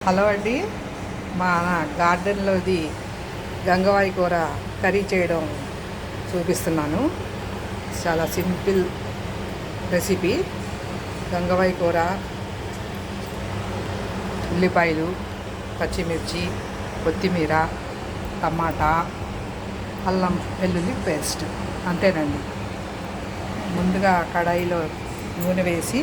Hello అండి. మా గార్డెన్లోది గంగవాయి కూర కర్రీ చేయడం చూపిస్తున్నాను. చాలా సింపుల్ రెసిపీ. గంగవాయి కూర, ఉల్లిపాయలు, పచ్చిమిర్చి, కొత్తిమీర, టమాటా, అల్లం వెల్లుల్లి పేస్ట్, అంతేనండి. ముందుగా కడాయిలో నూనె వేసి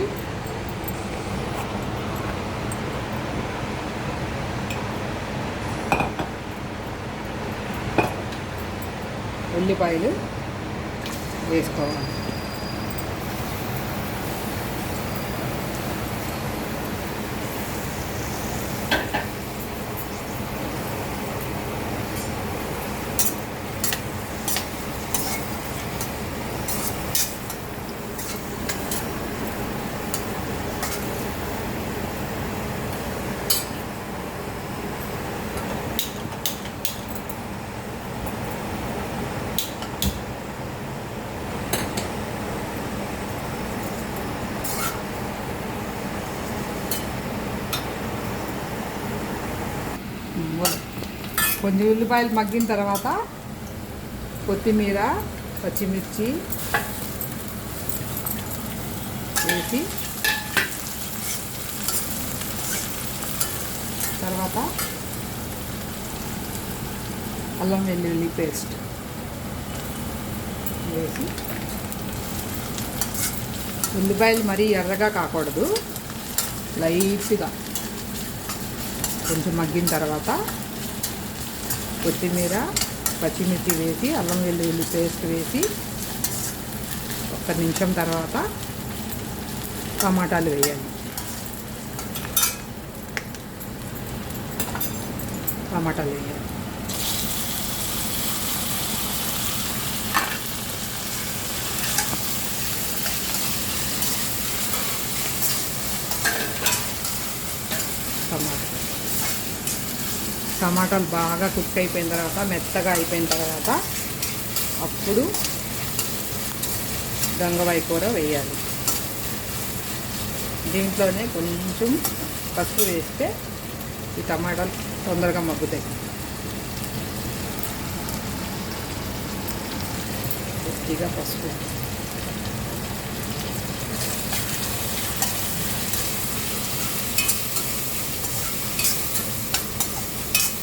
ఉల్లిపాయలు వేసుకోవాలి. కొంచెం ఉల్లిపాయలు మగ్గిన తర్వాత కొత్తిమీర, పచ్చిమిర్చి వేసి తర్వాత అల్లం వెల్లుల్లి పేస్ట్ వేసి, ఉల్లిపాయలు మరీ ఎర్రగా కాకూడదు, లైట్గా కొంచెం మగ్గిన తర్వాత కొత్తిమీర, పచ్చిమిర్చి వేసి, అల్లం వెల్లుల్లి పేస్ట్ వేసి 1 నిమిషం తర్వాత టమాటాలు వేయాలి. టమాటాలు వేయాలి. టమాటాలు బాగా కుక్ అయిపోయిన తర్వాత, మెత్తగా అయిపోయిన తర్వాత అప్పుడు గంగవాయి కూర వేయాలి. దీంట్లోనే కొంచెం పసుపు వేస్తే ఈ టమాటాలు తొందరగా మగ్గుతాయి. కొద్దిగా పసుపు,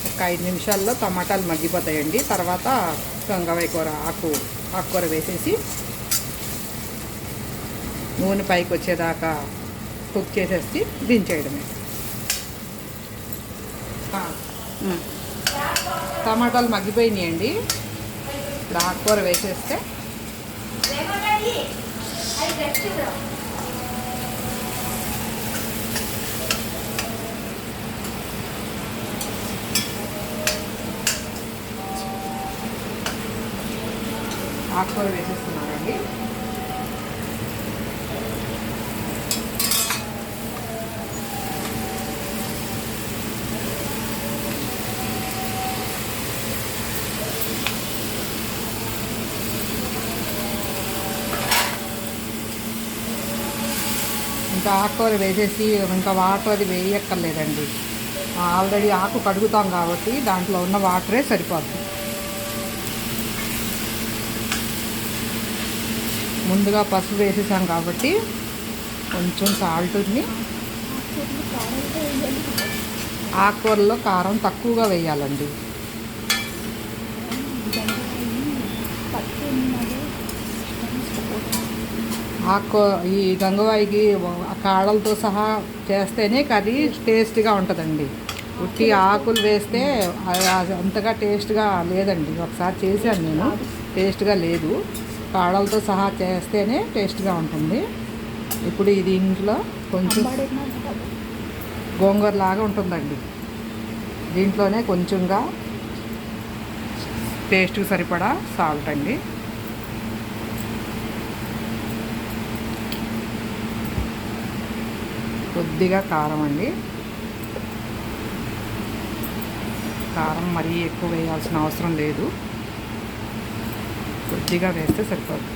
ఒక 5 నిమిషాల్లో టమాటాలు మగ్గిపోతాయండి. తర్వాత గంగవాయి కూర ఆకుకూర వేసేసి నూనె పైకి వచ్చేదాకా కుక్ చేసేసి దించేయడమే. టమాటాలు మగ్గిపోయినాయండి. ఇప్పుడు ఆకుకూర వేసేస్తే ఆకుకూర వేసేస్తున్నానండి. ఇంకా ఆకుకూర వేసేసి ఇంకా వాటర్ అది వేయక్కర్లేదండి. ఆల్రెడీ ఆకు కడుగుతాం కాబట్టి దాంట్లో ఉన్న వాటరే సరిపోద్ది. ముందుగా పసుపు వేసేసాం కాబట్టి కొంచెం సాల్ట్ని, ఆకుకూరలో కారం తక్కువగా వేయాలండి. ఈ గంగవాయికి కాడలతో సహా చేస్తేనే కర్రీ టేస్ట్గా ఉంటుందండి. ఉట్టి ఆకులు వేస్తే అంతగా టేస్ట్గా లేదండి. ఒకసారి చేశాను నేను, టేస్ట్గా లేదు. కాడలతో సహా చేస్తేనే టేస్ట్గా ఉంటుంది. ఇప్పుడు ఇది ఇంట్లో కొంచెం గోంగూర లాగా ఉంటుందండి. దీంట్లోనే కొంచెంగా టేస్ట్కి సరిపడా సాల్ట్ అండి, కొద్దిగా కారం అండి. కారం మరీ ఎక్కువ వేయాల్సిన అవసరం లేదు, కొద్దిగా వేస్తే సరిపోతుంది.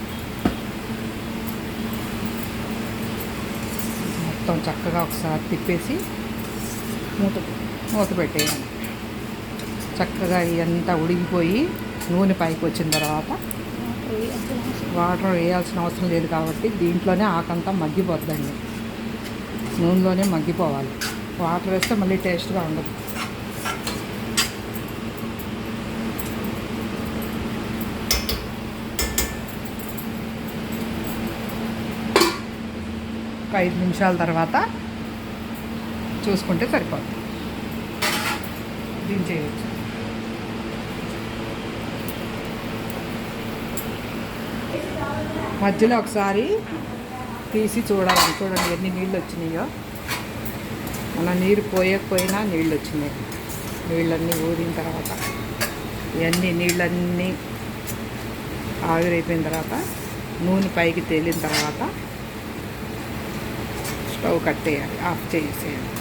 మొత్తం చక్కగా ఒకసారి తిప్పేసి మూత మూత పెట్టేయాలి. చక్కగా ఇదంతా ఉడికిపోయి నూనె పైకి వచ్చిన తర్వాత వాటర్ వేయాల్సిన అవసరం లేదు కాబట్టి దీంట్లోనే ఆకంతా మగ్గిపోద్దండి. నూనెలోనే మగ్గిపోవాలి. వాటర్ వేస్తే మళ్ళీ టేస్ట్గా ఉండదు. ఒక 5 నిమిషాల తర్వాత చూసుకుంటే సరిపోతుంది. దించేయచ్చు. మధ్యలో ఒకసారి తీసి చూడాలి. చూడండి ఎన్ని నీళ్ళు వచ్చినాయో. మన నీరు పోయకపోయినా నీళ్ళు వచ్చినాయి. నీళ్ళన్నీ ఊరిన తర్వాత ఇవన్నీ నీళ్ళన్నీ ఆవిరైపోయిన తర్వాత నూనె పైకి తేలిన తర్వాత స్టవ్ కట్టేయాలి, ఆఫ్ చేసేయాలి.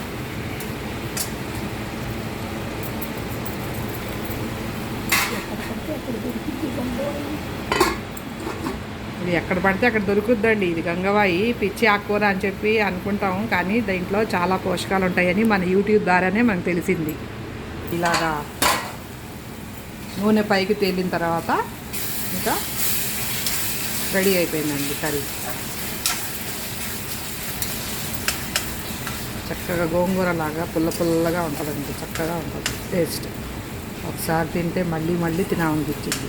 ఇది ఎక్కడ పడితే అక్కడ దొరుకుద్దండి. ఇది గంగవాయి పిచ్చి ఆకుకూర అని చెప్పి అనుకుంటాం, కానీ దీంట్లో చాలా పోషకాలు ఉంటాయని మన యూట్యూబ్ ద్వారానే మనకు తెలిసింది. ఇలాగా నూనె పైకి తేలిన తర్వాత ఇంకా రెడీ అయిపోయిందండి కర్రీ. చక్కగా గోంగూర లాగా పుల్ల పుల్లగా ఉంటుందండి. చక్కగా ఉంటుంది టేస్ట్. ఒకసారి తింటే మళ్ళీ మళ్ళీ తినాలనిపించింది.